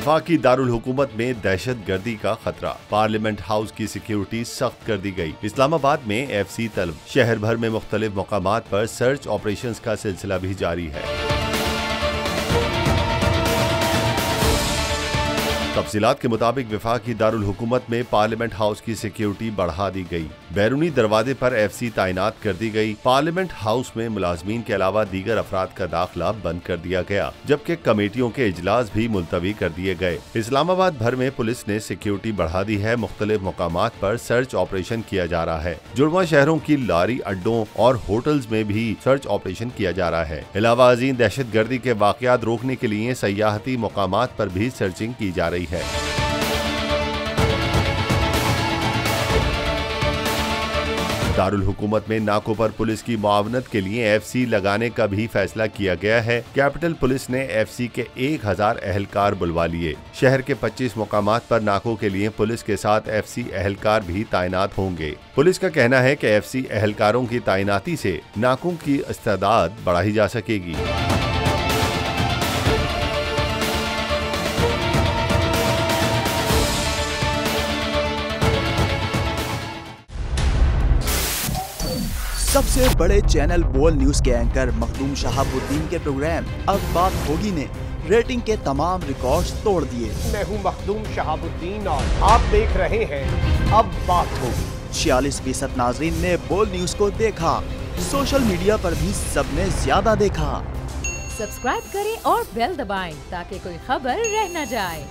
वफाकी दारुल हुकूमत में दहशत गर्दी का खतरा, पार्लियामेंट हाउस की सिक्योरिटी सख्त कर दी गई। इस्लामाबाद में FC तलब, शहर भर में मुख्तलिफ मकामात पर सर्च ऑपरेशंस का सिलसिला भी जारी है। तफसीलात के मुताबिक वफाकी दारुल हुकूमत में पार्लियामेंट हाउस की सिक्योरिटी बढ़ा दी गई। बैरूनी दरवाजे पर FC तैनात कर दी गई। पार्लियामेंट हाउस में मुलाजमीन के अलावा दीगर अफराद का दाखिला बंद कर दिया गया, जबकि कमेटियों के इजलास भी मुलतवी कर दिए गए। इस्लामाबाद भर में पुलिस ने सिक्योरिटी बढ़ा दी है। मुख्तलिफ मकामात पर सर्च ऑपरेशन किया जा रहा है। जुड़वा शहरों की लारी अड्डों और होटल्स में भी सर्च ऑपरेशन किया जा रहा है। इलावा अजीम दहशत गर्दी के वाकयात रोकने के लिए सयाहती मकामात पर भी सर्चिंग की जा रही है। दारुल हुकूमत में नाकों पर पुलिस की मुआवनत के लिए FC लगाने का भी फैसला किया गया है। कैपिटल पुलिस ने FC के 1000 एहलकार बुलवा लिए। शहर के 25 मकामात पर नाकों के लिए पुलिस के साथ FC एहलकार भी तैनात होंगे। पुलिस का कहना है कि FC एहलकारों की तैनाती से नाकों की इस्तेदाद बढ़ाई जा सकेगी। सबसे बड़े चैनल बोल न्यूज के एंकर मखदूम शहाबुद्दीन के प्रोग्राम अब बात होगी ने रेटिंग के तमाम रिकॉर्ड्स तोड़ दिए। मैं हूं मखदूम शहाबुद्दीन और आप देख रहे हैं अब बात होगी। 46% नाजरीन ने बोल न्यूज को देखा। सोशल मीडिया पर भी सबने ज्यादा देखा। सब्सक्राइब करें और बेल दबाएं ताकि कोई खबर रह न जाए।